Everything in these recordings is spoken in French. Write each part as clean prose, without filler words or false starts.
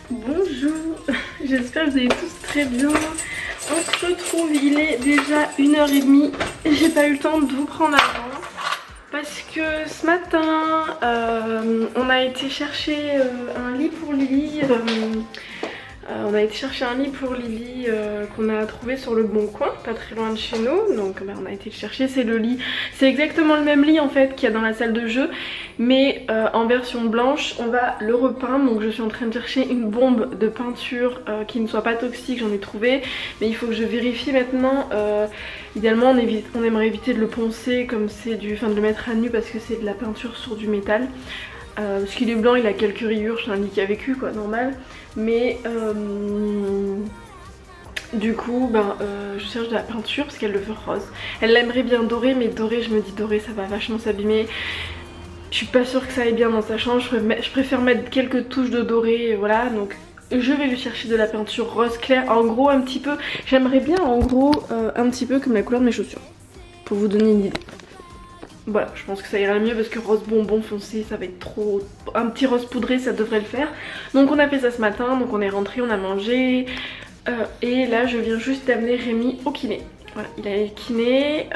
Bonjour, j'espère que vous allez tous très bien. On se retrouve, il est déjà 1h30. J'ai pas eu le temps de vous prendre avant parce que ce matin on a été chercher un lit pour Lily. On a été chercher un lit pour Lily qu'on a trouvé sur le Bon Coin, pas très loin de chez nous. Donc on a été le chercher, c'est le lit. C'est exactement le même lit en fait qu'il y a dans la salle de jeu, mais en version blanche. On va le repeindre, donc je suis en train de chercher une bombe de peinture qui ne soit pas toxique, j'en ai trouvé. Mais il faut que je vérifie maintenant. Idéalement on aimerait éviter de le poncer comme c'est du... Enfin de le mettre à nu parce que c'est de la peinture sur du métal. Parce qu'il est blanc, il a quelques rayures, c'est un lit qui a vécu quoi, normal. Mais du coup je cherche de la peinture parce qu'elle le veut rose. Elle l'aimerait bien doré, mais doré, je me dis doré ça va vachement s'abîmer. Je suis pas sûre que ça aille bien dans sa chambre, je préfère mettre quelques touches de doré, voilà. Donc je vais lui chercher de la peinture rose clair, en gros un petit peu. J'aimerais bien en gros un petit peu comme la couleur de mes chaussures, pour vous donner une idée. Voilà, je pense que ça ira mieux parce que rose bonbon foncé ça va être trop... Un petit rose poudré ça devrait le faire. Donc on a fait ça ce matin, donc on est rentré, on a mangé. Et là je viens juste d'amener Rémi au kiné. Voilà, il a le kiné.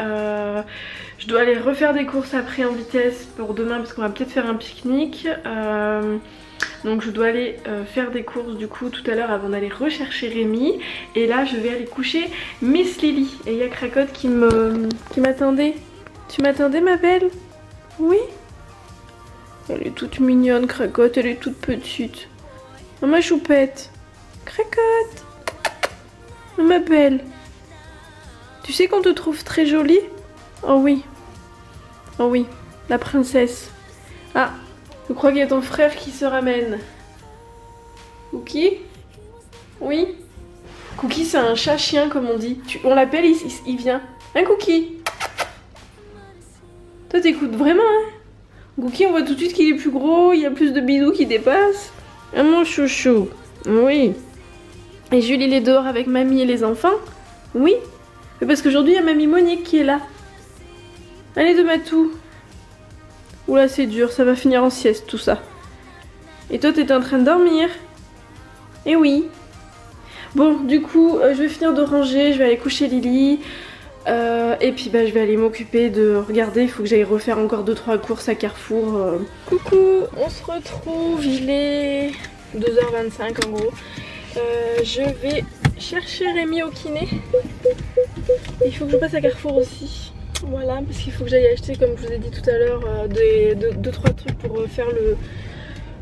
Je dois aller refaire des courses après en vitesse pour demain parce qu'on va peut-être faire un pique-nique. Donc je dois aller faire des courses du coup tout à l'heure avant d'aller rechercher Rémi. Et là je vais aller coucher Miss Lily. Et il y a Cracotte qui m'attendait. Tu m'attendais ma belle? Oui? Elle est toute mignonne Cracotte, elle est toute petite. Oh ma choupette. Cracotte. Oh ma belle. Tu sais qu'on te trouve très jolie? Oh oui. Oh oui, la princesse. Ah, je crois qu'il y a ton frère qui se ramène. Cookie? Oui? Cookie c'est un chat-chien comme on dit. On l'appelle, il vient. Un Cookie? Toi t'écoutes vraiment hein? Cookie on voit tout de suite qu'il est plus gros, il y a plus de bidous qui dépassent. Ah mon chouchou. Oui. Et Jules il est dehors avec mamie et les enfants? Oui. Mais parce qu'aujourd'hui il y a mamie Monique qui est là. Allez de Matou. Oula c'est dur, ça va finir en sieste tout ça. Et toi t'étais en train de dormir? Eh oui. Bon du coup je vais finir de ranger, je vais aller coucher Lily. Et puis je vais aller m'occuper de regarder, il faut que j'aille refaire encore 2-3 courses à Carrefour. Coucou, on se retrouve, il est 2h25 en gros. Je vais chercher Rémi au kiné. Il faut que je passe à Carrefour aussi. Voilà, parce qu'il faut que j'aille acheter, comme je vous ai dit tout à l'heure, 2-3 trucs pour faire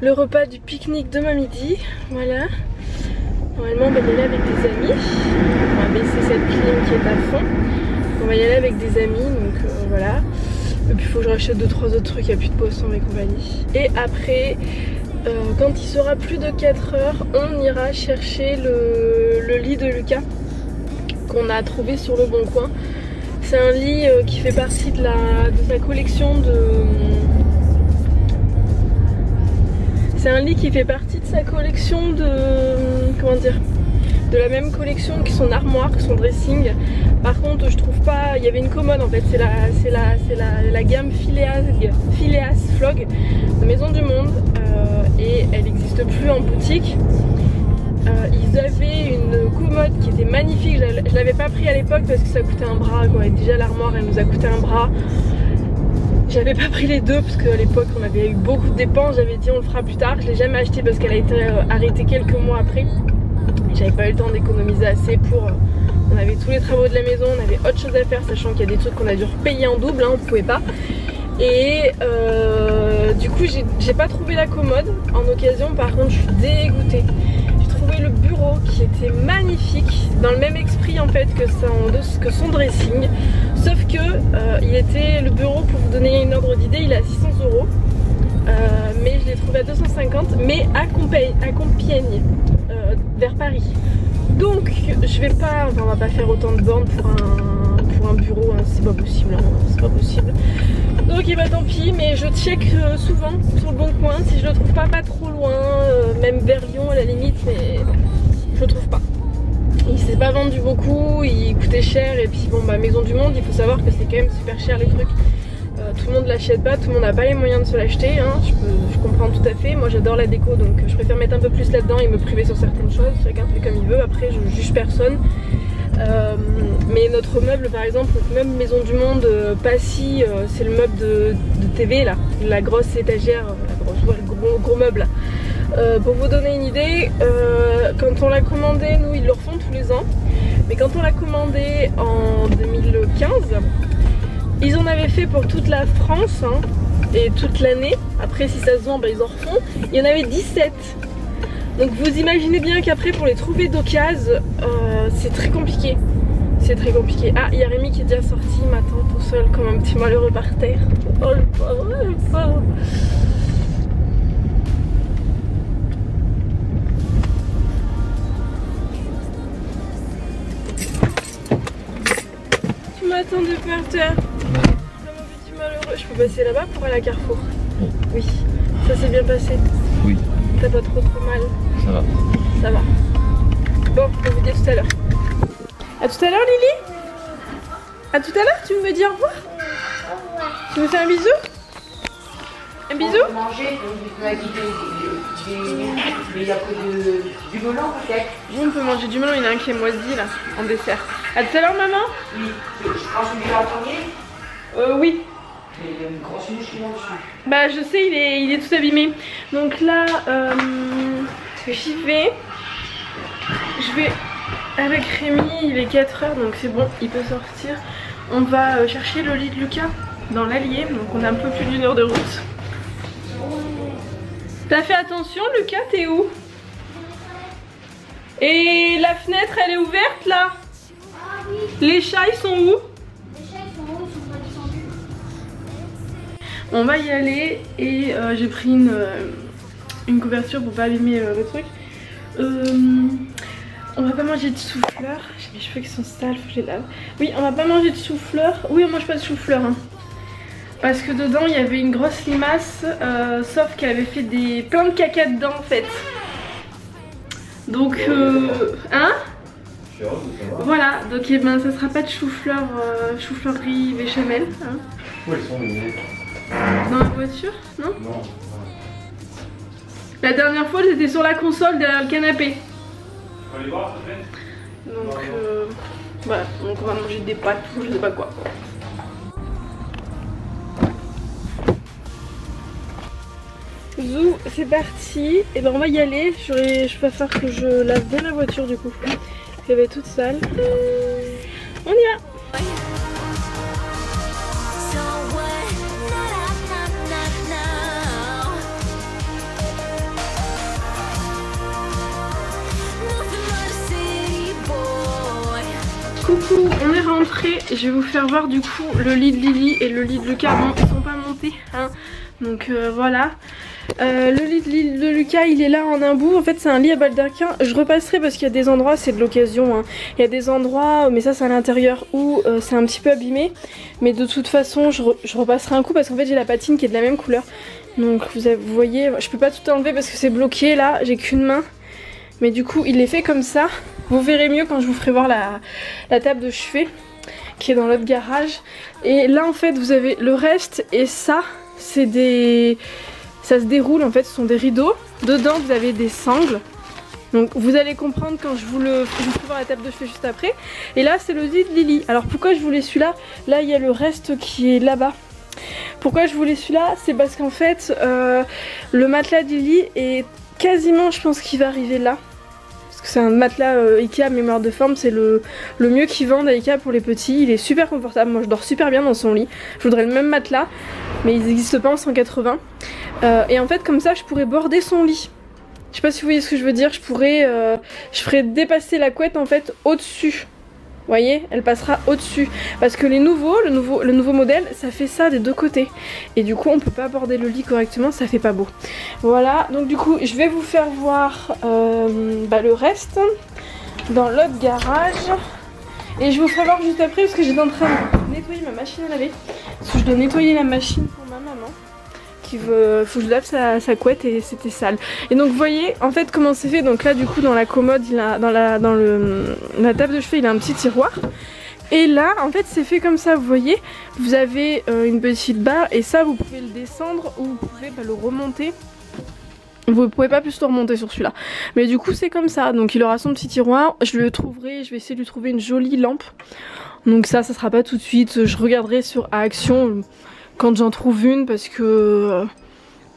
le repas du pique-nique demain midi. Voilà. Normalement on va y aller avec des amis. On va baisser cette clim qui est à fond. On va y aller avec des amis, donc voilà. Et puis il faut que je rachète 2-3 autres trucs, il n'y a plus de poissons et compagnie. Et après, quand il sera plus de 4 heures, on ira chercher le lit de Lucas qu'on a trouvé sur le Bon Coin. C'est un lit qui fait partie de sa collection de... C'est un lit qui fait partie de sa collection de... Comment dire? De la même collection que son armoire, que son dressing. Par contre je trouve pas, il y avait une commode en fait, c'est la gamme Phileas Flog de Maison du Monde et elle n'existe plus en boutique. Ils avaient une commode qui était magnifique, je l'avais pas pris à l'époque parce que ça coûtait un bras quoi, et déjà l'armoire elle nous a coûté un bras. J'avais pas pris les deux parce qu'à l'époque on avait eu beaucoup de dépenses, j'avais dit on le fera plus tard, je l'ai jamais acheté parce qu'elle a été arrêtée quelques mois après. J'avais pas eu le temps d'économiser assez pour... On avait tous les travaux de la maison, on avait autre chose à faire, sachant qu'il y a des trucs qu'on a dû repayer en double, hein, on pouvait pas. Et du coup j'ai pas trouvé la commode en occasion, par contre je suis dégoûtée. J'ai trouvé le bureau qui était magnifique, dans le même esprit en fait que son dressing. Sauf que le bureau, pour vous donner une ordre d'idée, il est à 600 €. Mais je l'ai trouvé à 250, mais à Compiègne, vers Paris. Donc je vais pas, on va pas faire autant de bornes pour un bureau, hein, c'est pas possible, hein, c'est pas possible. Donc tant pis, mais je check souvent sur le Bon Coin, si je le trouve pas trop loin, même vers Lyon à la limite, mais je le trouve pas. s'est pas vendu beaucoup, il coûtait cher et puis bon bah Maison du Monde, il faut savoir que c'est quand même super cher les trucs. Tout le monde l'achète pas, tout le monde n'a pas les moyens de se l'acheter, hein. Je comprends tout à fait. Moi j'adore la déco donc je préfère mettre un peu plus là-dedans et me priver sur certaines choses. Chacun fait comme il veut, après je juge personne. Mais notre meuble par exemple, notre meuble Maison du Monde Passy, c'est le meuble de TV là, la grosse étagère, le gros meuble là. Pour vous donner une idée, quand on l'a commandé, nous ils le refont tous les ans, mais quand on l'a commandé en 2015, ils en avaient fait pour toute la France hein, et toute l'année. Après si ça se vend, bah, ils en refont. Il y en avait 17. Donc vous imaginez bien qu'après pour les trouver d'occasion, c'est très compliqué. C'est très compliqué. Ah, il y a Rémi qui est déjà sorti, il m'attend tout seul comme un petit malheureux par terre. Oh le pauvre, le pauvre. Tu m'attends de par terre. Mon petit malheureux. Je peux passer là-bas pour aller à Carrefour? Oui. Ça s'est bien passé? Oui. T'as pas trop mal? Ça va. Ça va. Bon, on vous dit à tout à l'heure. À tout à l'heure Lily? À tout à l'heure, tu me dis au revoir? Tu me fais un bisou? Un bisou? On peut manger, il y a que du melon peut-être? Oui, on peut manger du melon, il y en a un qui est moisi là, en dessert. À tout à l'heure maman? Oui. Je prends celui-là en premier? Oui. Il y a une grosse mouche qui monte dessus. Bah je sais, il est tout abîmé. Donc là, j'y vais. Je vais avec Rémi, il est 4 h donc c'est bon, il peut sortir. On va chercher le lit de Lucas dans l'Allier, donc on a un peu plus d'1 heure de route. T'as fait attention Lucas, t'es où? Et la fenêtre elle est ouverte là? Les chats ils sont où? On va y aller et j'ai pris une couverture pour pas abîmer le truc. On va pas manger de chou-fleur. J'ai mes cheveux qui sont sales, faut que je les lave. Oui, on va pas manger de chou-fleur. Oui, on mange pas de chou-fleur. Hein. Parce que dedans il y avait une grosse limace, sauf qu'elle avait fait plein de caca dedans en fait. Donc, hein? Voilà, donc eh ben, ça sera pas de chou-fleur, chou-fleur riz béchamel. Hein. Où elles sont les... Dans la voiture? Non? Non. La dernière fois j'étais sur la console derrière le canapé. On va les voir, Donc voilà, donc on va manger des pâtes ou je sais pas quoi. Zou, c'est parti. Et ben on va y aller. Je vais faire que je lave bien la voiture du coup. Elle va être toute sale. On y va. Coucou, on est rentré. Je vais vous faire voir du coup le lit de Lily et le lit de Lucas. Bon, ils sont pas montés, hein. Donc voilà. Le lit de Lucas, il est là en un bout. En fait, c'est un lit à baldaquin. Je repasserai parce qu'il y a des endroits, c'est de l'occasion. Hein. Il y a des endroits, mais ça c'est à l'intérieur, où c'est un petit peu abîmé. Mais de toute façon, je repasserai un coup parce qu'en fait, j'ai la patine qui est de la même couleur. Donc vous voyez, je peux pas tout enlever parce que c'est bloqué là. J'ai qu'une main. Mais du coup, il est fait comme ça. Vous verrez mieux quand je vous ferai voir la table de chevet qui est dans l'autre garage. Et là, en fait, vous avez le reste. Et ça, c'est des... Ça se déroule, en fait, ce sont des rideaux. Dedans, vous avez des sangles. Donc, vous allez comprendre quand je vous ferai voir la table de chevet juste après. Et là, c'est le lit de Lily. Alors, pourquoi je voulais celui-là? Là, il y a le reste qui est là-bas. Pourquoi je voulais celui-là? C'est parce qu'en fait, le matelas de Lily est quasiment, je pense, qu'il va arriver là. C'est un matelas Ikea mémoire de forme, c'est le mieux qu'ils vendent à Ikea pour les petits. Il est super confortable, moi je dors super bien dans son lit. Je voudrais le même matelas, mais ils n'existent pas en 180. Et en fait comme ça je pourrais border son lit. Je sais pas si vous voyez ce que je veux dire, je ferais dépasser la couette en fait au-dessus. Vous voyez, elle passera au-dessus. Parce que le nouveau modèle, ça fait ça des deux côtés. Et du coup, on peut pas border le lit correctement, ça fait pas beau. Voilà, donc du coup, je vais vous faire voir le reste dans l'autre garage. Et je vous ferai voir juste après parce que j'étais en train de nettoyer ma machine à laver. Parce que je dois nettoyer la machine pour ma maman qu'il faut que je lave sa couette et c'était sale. Et donc vous voyez en fait comment c'est fait. Donc là du coup dans la commode, dans la table de chevet, il a un petit tiroir. Et là en fait c'est fait comme ça, vous voyez, vous avez une petite barre et ça vous pouvez le descendre ou vous pouvez le remonter. Vous pouvez pas plus le remonter sur celui-là. Mais du coup c'est comme ça, donc il aura son petit tiroir. Je vais essayer de lui trouver une jolie lampe. Donc ça sera pas tout de suite, je regarderai sur Action quand j'en trouve une parce que...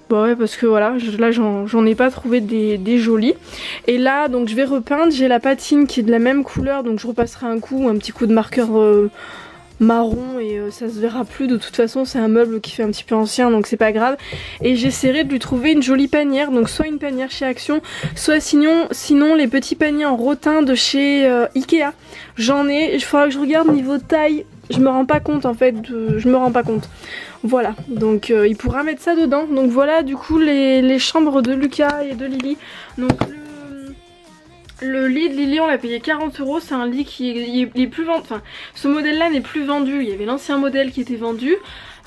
Bah ouais, parce que voilà, là j'en ai pas trouvé des jolies. Et là donc je vais repeindre, j'ai la patine qui est de la même couleur, donc je repasserai un petit coup de marqueur marron et ça se verra plus. De toute façon c'est un meuble qui fait un petit peu ancien donc c'est pas grave. Et j'essaierai de lui trouver une jolie panière, donc soit une panière chez Action, soit sinon les petits paniers en rotin de chez Ikea. J'en ai, il faudra que je regarde niveau taille, je me rends pas compte en fait, je me rends pas compte. Voilà, donc il pourra mettre ça dedans. Donc voilà du coup les chambres de Lucas et de Lily. Donc le lit de Lily on l'a payé 40 €, c'est un lit qui est plus vendu, enfin ce modèle là n'est plus vendu, il y avait l'ancien modèle qui était vendu,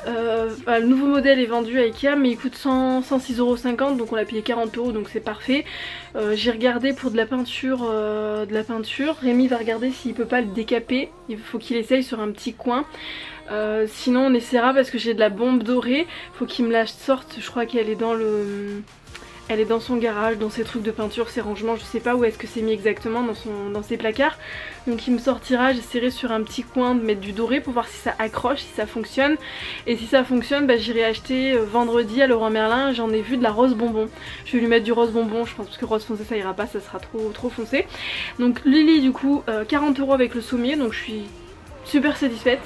le nouveau modèle est vendu à Ikea mais il coûte 106,50 €, donc on l'a payé 40 € donc c'est parfait. J'ai regardé pour de la peinture, Rémi va regarder s'il peut pas le décaper, il faut qu'il essaye sur un petit coin. Sinon on essaiera parce que j'ai de la bombe dorée, faut qu'il me la sorte, je crois qu'elle est dans elle est dans son garage, dans ses trucs de peinture, ses rangements, je sais pas où est-ce que c'est mis exactement dans ses placards. Donc il me sortira, j'essaierai sur un petit coin de mettre du doré pour voir si ça accroche, si ça fonctionne. Et si ça fonctionne, j'irai acheter vendredi à Leroy Merlin, j'en ai vu de la rose bonbon. Je vais lui mettre du rose bonbon, je pense que rose foncé ça ira pas, ça sera trop foncé. Donc Lily du coup 40 € avec le sommier, donc je suis super satisfaite.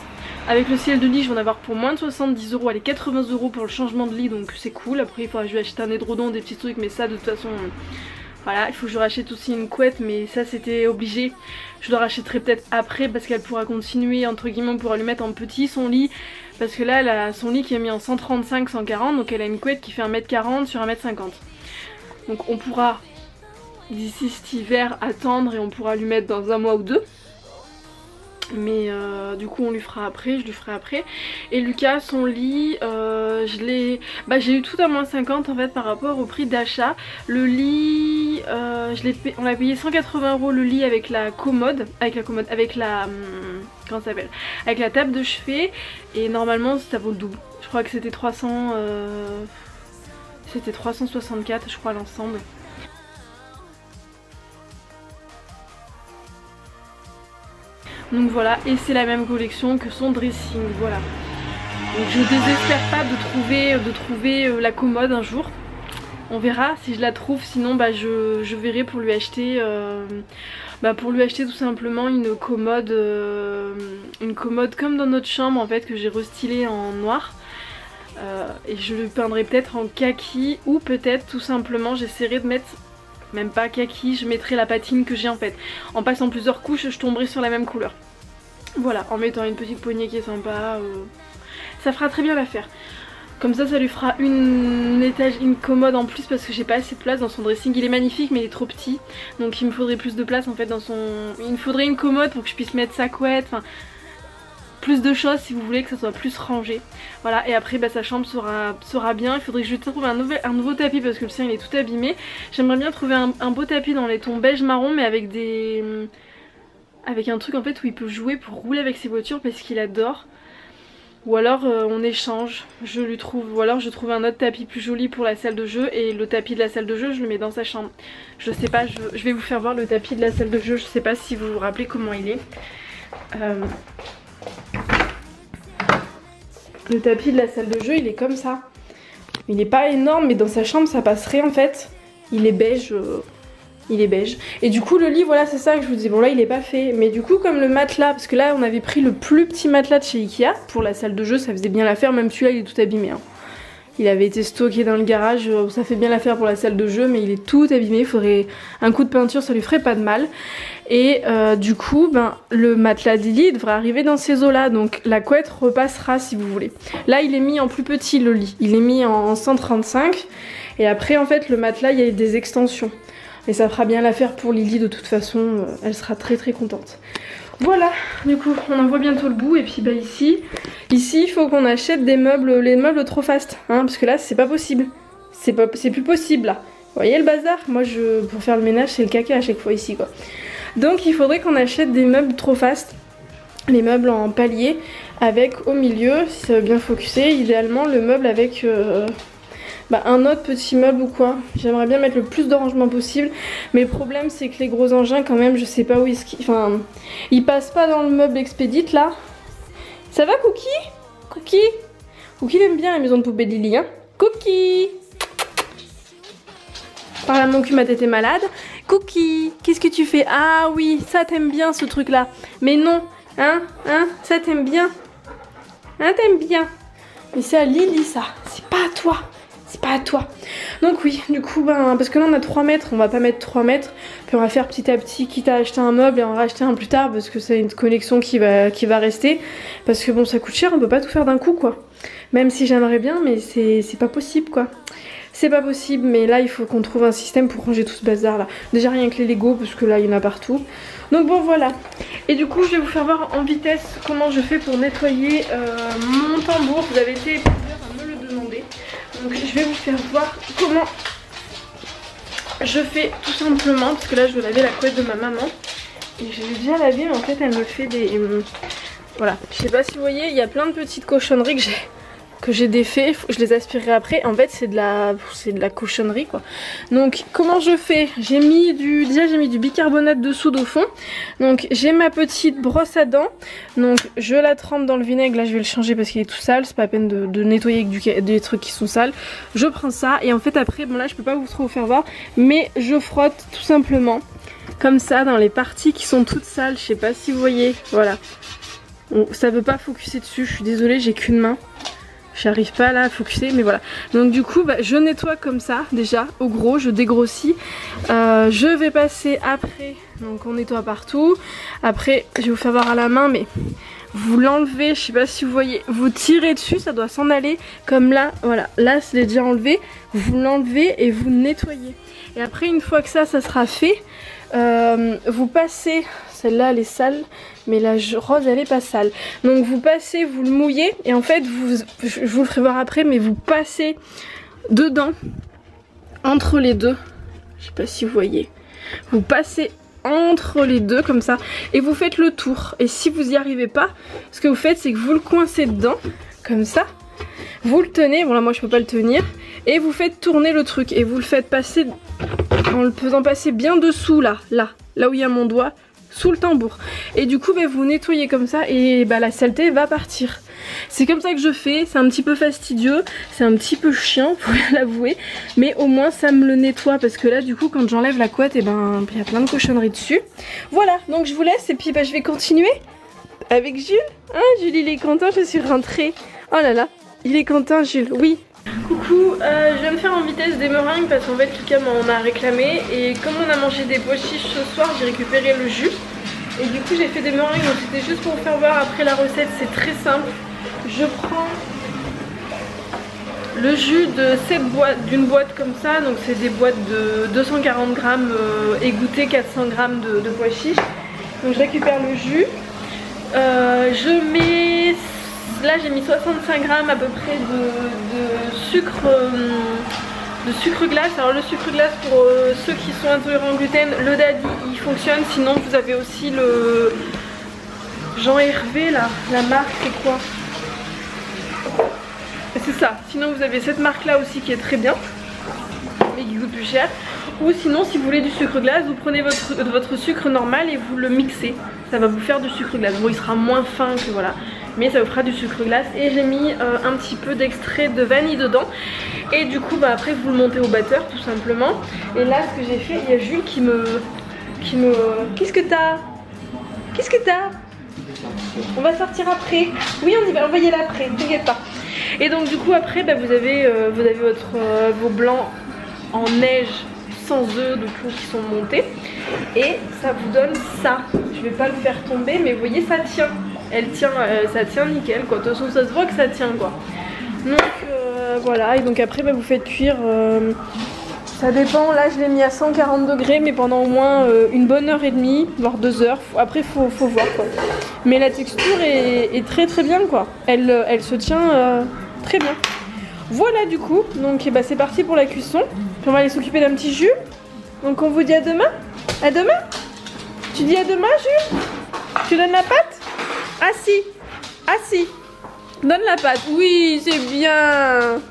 Avec le ciel de lit je vais en avoir pour moins de 70 €, allez 80 € pour le changement de lit donc c'est cool. Après il faudra que je lui achète un édredon, des petits trucs mais ça de toute façon voilà. Il faut que je rachète aussi une couette mais ça c'était obligé. Je le rachèterai peut-être après parce qu'elle pourra continuer entre guillemets, on pourra lui mettre en petit son lit. Parce que là elle a son lit qui est mis en 135-140 donc elle a une couette qui fait 1m40 sur 1m50. Donc on pourra d'ici cet hiver attendre et on pourra lui mettre dans un mois ou deux. Mais du coup on lui fera après, je lui ferai après. Et Lucas son lit j'ai eu tout à moins 50 en fait par rapport au prix d'achat. Le lit on l'a payé 180 € le lit avec la commode, avec la comment ça s'appelle, avec la table de chevet. Et normalement ça vaut le double, je crois que c'était 364 je crois l'ensemble. Donc voilà, et c'est la même collection que son dressing, voilà. Donc je désespère pas de trouver la commode un jour. On verra si je la trouve, sinon je verrai pour lui acheter tout simplement une commode comme dans notre chambre en fait, que j'ai restylée en noir. Et je le peindrai peut-être en kaki ou peut-être tout simplement j'essaierai de mettre... Même pas kaki, je mettrai la patine que j'ai en fait. En passant plusieurs couches, je tomberai sur la même couleur. Voilà, en mettant une petite poignée qui est sympa. Ça fera très bien l'affaire. Comme ça lui fera une commode en plus parce que j'ai pas assez de place dans son dressing. Il est magnifique mais il est trop petit. Donc il me faudrait plus de place en fait dans son... Il me faudrait une commode pour que je puisse mettre sa couette. Enfin, plus de choses si vous voulez, que ça soit plus rangé. Voilà, et après sa chambre sera bien. Il faudrait que je lui trouve un nouveau tapis parce que le sien il est tout abîmé. J'aimerais bien trouver un beau tapis dans les tons beige marron mais avec un truc en fait où il peut jouer pour rouler avec ses voitures parce qu'il adore. Ou alors on échange, ou alors je trouve un autre tapis plus joli pour la salle de jeu et le tapis de la salle de jeu je le mets dans sa chambre. Je sais pas, je vais vous faire voir le tapis de la salle de jeu, je sais pas si vous vous rappelez comment il est. Le tapis de la salle de jeu il est comme ça. Il est pas énorme mais dans sa chambre ça passerait en fait. Il est beige. Et du coup le lit voilà c'est ça que je vous disais, bon là il est pas fait. Mais du coup comme le matelas, parce que là on avait pris le plus petit matelas de chez Ikea pour la salle de jeu, ça faisait bien l'affaire, même celui-là il est tout abîmé hein. Il avait été stocké dans le garage, ça fait bien l'affaire pour la salle de jeu mais il est tout abîmé, il faudrait un coup de peinture, ça lui ferait pas de mal. Et du coup le matelas de lit devrait arriver dans ces eaux là, donc la couette repassera si vous voulez. Là il est mis en plus petit le lit, il est mis en 135 et après en fait le matelas il y a des extensions. Et ça fera bien l'affaire pour Lily de toute façon, elle sera très contente. Voilà, du coup on en voit bientôt le bout. Et puis bah ici il faut qu'on achète des meubles, les meubles trop fast, hein, parce que là c'est pas possible. C'est plus possible là. Vous voyez le bazar? Moi pour faire le ménage c'est le caca à chaque fois ici quoi. Donc il faudrait qu'on achète des meubles trop fast. Les meubles en palier avec au milieu, si ça veut bien focuser, idéalement le meuble avec un autre petit meuble ou quoi. J'aimerais bien mettre le plus de rangement possible, mais le problème c'est que les gros engins quand même, je sais pas où ils passent pas dans le meuble expédite là. Ça va Cookie? Cookie il aime bien la maison de poupée de Lily, hein. Cookie! Par là mon cul, ma tête est malade. Cookie, qu'est-ce que tu fais? Ah oui, ça t'aime bien ce truc là. Mais non, hein, ça t'aime bien. Hein, t'aimes bien. Mais c'est à Lily ça, c'est pas à toi. C'est pas à toi. Donc oui, du coup, parce que là on a 3 mètres, on va pas mettre 3 mètres. Puis on va faire petit à petit, quitte à acheter un meuble et en racheter un plus tard, parce que c'est une connexion qui va rester. Parce que bon, ça coûte cher, on peut pas tout faire d'un coup quoi. Même si j'aimerais bien, mais c'est pas possible quoi. C'est pas possible, mais là il faut qu'on trouve un système pour ranger tout ce bazar là. Déjà rien que les Lego, parce que là il y en a partout. Donc bon voilà. Et du coup je vais vous faire voir en vitesse comment je fais pour nettoyer mon tambour. Vous avez été plusieurs à me le demander. Donc je vais vous faire voir comment je fais tout simplement. Parce que là je vais laver la couette de ma maman. Et je l'ai déjà lavée, mais en fait elle me fait des... voilà, je sais pas si vous voyez, il y a plein de petites cochonneries que j'ai défait, je les aspirerai après. En fait c'est de la cochonnerie quoi. Donc comment je fais? J'ai mis du bicarbonate de soude au fond. Donc j'ai ma petite brosse à dents. Donc je la trempe dans le vinaigre. Là je vais le changer parce qu'il est tout sale. C'est pas la peine de nettoyer avec des trucs qui sont sales. Je prends ça et en fait après, bon là je peux pas trop vous faire voir, mais je frotte tout simplement comme ça dans les parties qui sont toutes sales. Je sais pas si vous voyez, voilà. Bon, ça veut pas focuser dessus, je suis désolée, j'ai qu'une main. J'arrive pas là à focuser, mais voilà. Donc du coup je nettoie comme ça déjà au gros, je dégrossis. Je vais passer après, donc on nettoie partout. Après je vais vous faire voir à la main, mais vous l'enlevez, je sais pas si vous voyez, vous tirez dessus, ça doit s'en aller. Comme là, voilà, là c'est déjà enlevé. Vous l'enlevez et vous nettoyez. Et après une fois que ça sera fait, vous passez, celle-là elle est sale, mais la rose elle est pas sale. Donc vous passez, vous le mouillez et en fait je vous le ferai voir après, mais vous passez dedans, entre les deux, je sais pas si vous voyez, vous passez entre les deux comme ça et vous faites le tour. Et si vous n'y arrivez pas, ce que vous faites c'est que vous le coincez dedans, comme ça, vous le tenez, bon là moi je peux pas le tenir, et vous faites tourner le truc et vous le faites passer en le faisant passer bien dessous là où il y a mon doigt, sous le tambour. Et du coup vous nettoyez comme ça et la saleté va partir. C'est comme ça que je fais, c'est un petit peu fastidieux, c'est un petit peu chiant, faut bien l'avouer, mais au moins ça me le nettoie, parce que là du coup quand j'enlève la couette, il y a plein de cochonneries dessus. Voilà, donc je vous laisse et puis je vais continuer avec Jules. Hein, Jules il est content, je suis rentrée. Oh là là, il est content Jules, oui. Coucou, je viens de faire en vitesse des meringues parce qu'en fait Kika m'en a réclamé, et comme on a mangé des pois chiches ce soir, j'ai récupéré le jus et du coup j'ai fait des meringues. Donc c'était juste pour vous faire voir après la recette, c'est très simple. Je prends le jus de d'une boîte comme ça, donc c'est des boîtes de 240 grammes égouttées, 400 grammes de pois chiches. Donc je récupère le jus, je mets... Là j'ai mis 65 grammes à peu près de sucre glace. Alors le sucre glace, pour ceux qui sont intolérants au gluten, le Daddy il fonctionne. Sinon vous avez aussi le Jean Hervé là, la marque c'est quoi? C'est ça, sinon vous avez cette marque là aussi qui est très bien, mais qui coûte plus cher. Ou sinon si vous voulez du sucre glace, vous prenez votre sucre normal et vous le mixez. Ça va vous faire du sucre glace. Bon il sera moins fin que voilà, mais ça vous fera du sucre glace. Et j'ai mis un petit peu d'extrait de vanille dedans. Et du coup après vous le montez au batteur tout simplement. Et là ce que j'ai fait, il y a Jules qui me... Qu'est-ce que t'as? Qu'est-ce que t'as? On va sortir après. Oui on va y aller après, t'inquiète pas. Et donc du coup après vous avez vos blancs en neige sans œufs de tout qui sont montés. Et ça vous donne ça. Je vais pas le faire tomber, mais vous voyez ça tient. Elle tient, ça tient nickel quoi. De toute façon ça se voit que ça tient quoi. Donc voilà, et donc après vous faites cuire Ça dépend, là je l'ai mis à 140 degrés mais pendant au moins une bonne heure et demie, voire 2 heures. Après faut voir quoi. Mais la texture est très très bien quoi. Elle se tient très bien. Voilà du coup, donc bah, c'est parti pour la cuisson. Puis on va aller s'occuper d'un petit jus. Donc on vous dit à demain. À demain. Tu dis à demain Jules? Tu donnes la pâte? Ah si. Ah si. Donne la pâte. Oui c'est bien.